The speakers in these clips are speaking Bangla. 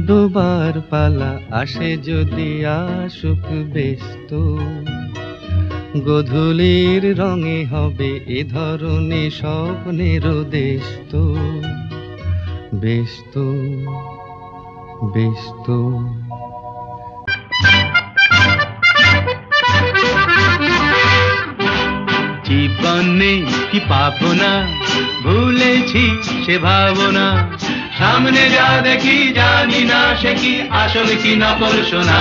ডোবার পালা আসে যদি আসুক ব্যস্ত, গধূলির রঙে হবে এ ধরনের স্বপ্নের দেশ তো, ব্যস্ত ব্যস্ত। জীবনে কি পাবো না, ভুলেছি সে ভাবনা, সামনে যা দেখি জানি না সে কি আসল কি নকল সোনা।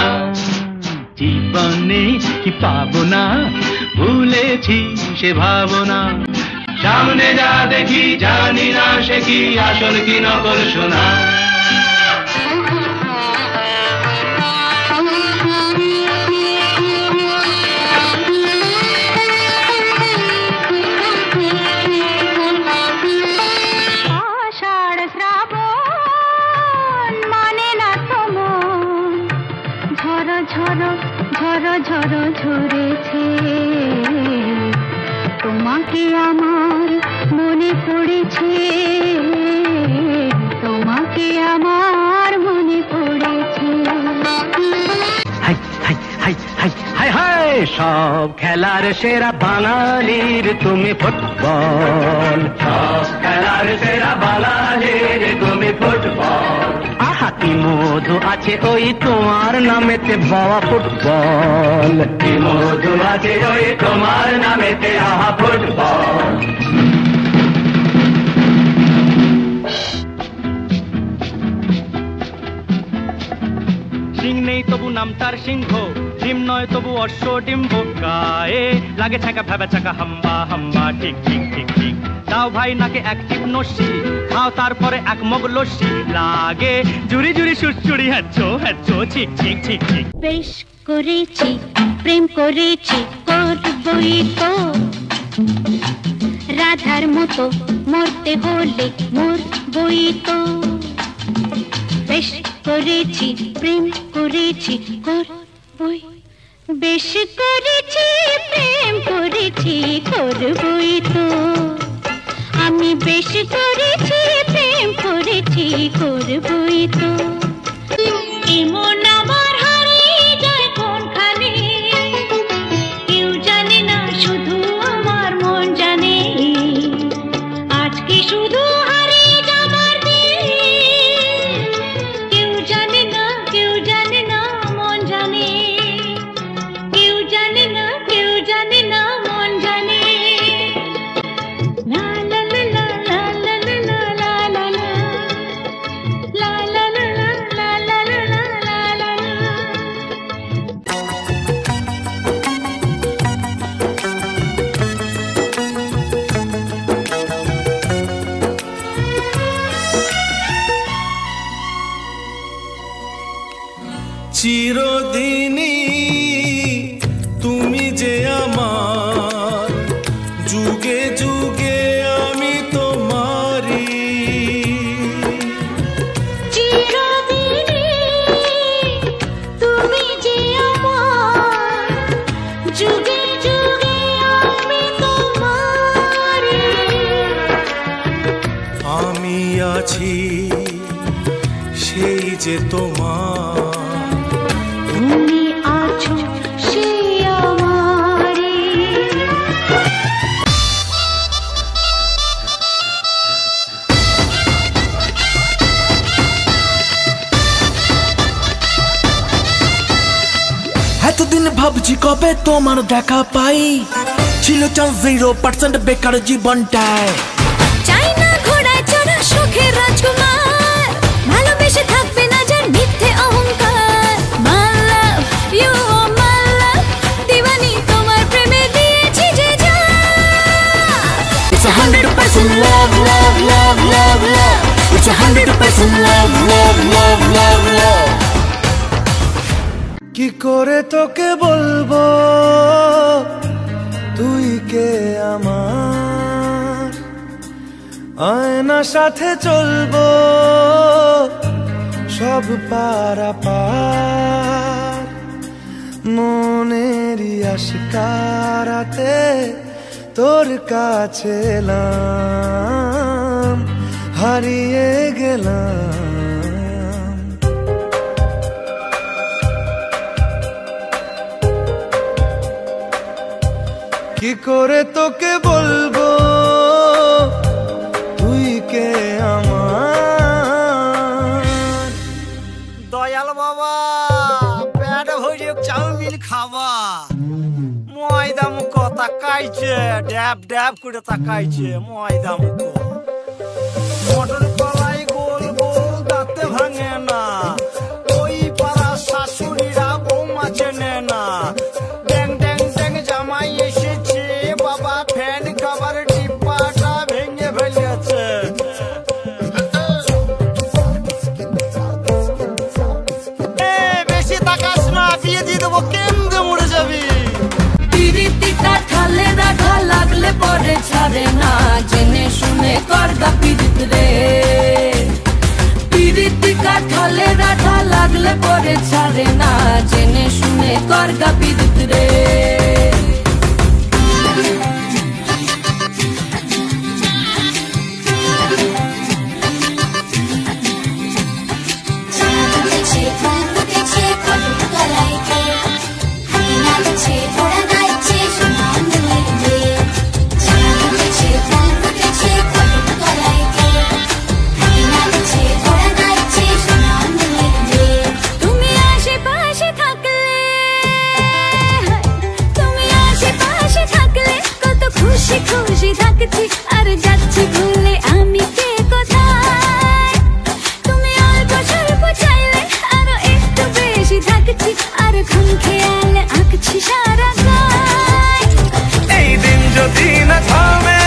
জীবনে কি পাবো না, ভুলেছি সে ভাবনা, সামনে যা দেখি জানি না সে কি আসল কি নকল সোনা। ঝড়ো ঝড়ো ঝরেছে, তোমাকে আমার মনে পড়েছে, তোমাকে আমার মনে পড়েছে। High high high high high high, সব খেলার সেরা বাঙালির তুমি ফুটবল, সব খেলার সেরা বাঙালির তুমি ফুটবল। আহা কি মধু আছে ওই তোমার নামেতে বাবা ফুটবল, কি মধু আছে ওই তোমার নামেতে আহা ফুটবল। সিং নেই তবু নামটার সিংহ, ডিম নয় তবু অশ্ব ডিম্ব, গায়ে লাগে ছাকা ভেবে ছাকা হাম্বা হাম্বা, ঠিক ঠিক ঠিক ঠিক। দাও ভাই নাকে এক টিপ নস্যি, খাও তারপরে এক মগ লস্যি, লাগে জুড়ি জুড়ি সুড়সুড়ি, হ্যাচ্ছো হ্যাচ্ছো ঠিক ঠিক ঠিক ঠিক। বেশ করেছি প্রেম করেছি করবই তো, রাধার মতো মরতে হলে মরবই তো। বেশ করেছি প্রেম করেছি করবই, বেশ করেছি প্রেম করেছি করবই তো। আমি বেশ করেছি প্রেম করেছি করবই তো। এমন আমার হারিয়ে যায় কোনখানে, কেউ জানে না শুধু আমার মন জানে। আজকে শুধু হারিয়ে যাবার দিন, কেউ জানে না কেউ জানে না মন জানে, কেউ জানে না কেউ জানে না মন জানে। লা লা লা লা লা লা লা লা লা লা লা লা লা লা লা লা লা লা। চিরদিনই তুমি যে আমার, যুগে যুগে আমি তোমারি। চিরদিনই তুমি যে আমার, যুগে যুগে আমি তোমারি। আমি আছি সেই যে তোমার, তুমি আছো সে আমারি। এতদিন ভাবছি কবে তোমার দেখা পাই, ছিল চান্স 0% বেকার জীবনটায়। চাই না ঘোড়ায় চড়া সুখের রাজকুমার, ভালোবেসে থাকবে না যার মিথ্যে অহংকার। My love, you are my love, দিওয়ানি তোমার প্রেমে দিয়েছি যে জান। It's 100% love, love, love, love, love. It's 100% love, love, love, love, love. কি করে তোকে বলবো তুই কে আমার, আয়নার সাথে চলবো সব পারাপার। মনেরই আশকারাতে তোর কাছে এলাম, হারিয়ে গেলাম। কি করে তোকে বলবো তুই কে আমার। দয়াল বাবা পেট ভরে চাউমিন খাবা ময়দা মুখ তাকাইছে ড্যাব ড্যাব করে তাকাইছে ময়দা মুখ মটর কলাই গোল গোল দাঁতে ভাঙে না ওই পাড়া শাশুড়িরা বৌমা চেনে না ড্যাং ড্যাং ড্যাং জামাই এসেছে বাবা ফ্যান খাবার ডিব্বাটা ভেঙে ফেলেছে বেশি তাকাস না বিয়ে দিয়ে দেবো কেন্দ্রে মরে যাবি পিরিতিটা ঠালে রাখা লাগলে পরে ছাড়ে না জেনে শুনে করগা পিরিত রে পিরিতিকা ঠালে রাখা লাগলে পরে ছাড়ে না জেনে শুনে করগা পিরিত রে খুশি থাকছি আর যাচ্ছি ভুলে আমি কে কোথায় তুমি অল্প স্বল্প চাইলে আরো একটু বেশি থাকছি আর খুন খেয়ালে আঁকছি সারা গায় এই দিন যদি না থামে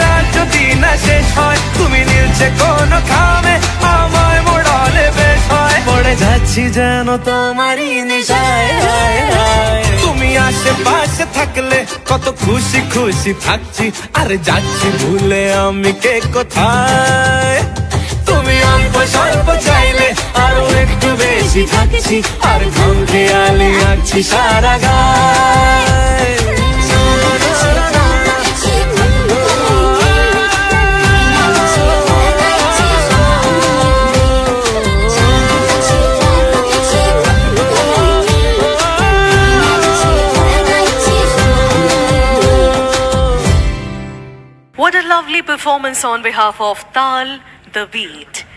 রাত যদি না শেষ হয় তুমি নীলছে কোন খামে আমায় মোড়ালে বেশ হয় পড়ে যাচ্ছি যেন তোমারই নেশায় তুমি আশেপাশে থাকলে কত খুশি খুশি থাকছি আর যাচ্ছি ভুলে আমি কে কোথায় তুমি অল্প স্বল্প চাইলে আরো একটু বেশি থাকছি আর ঘুম খেয়ালি আঁকছি সারা গায় What a lovely performance on behalf of Tal, the Beat.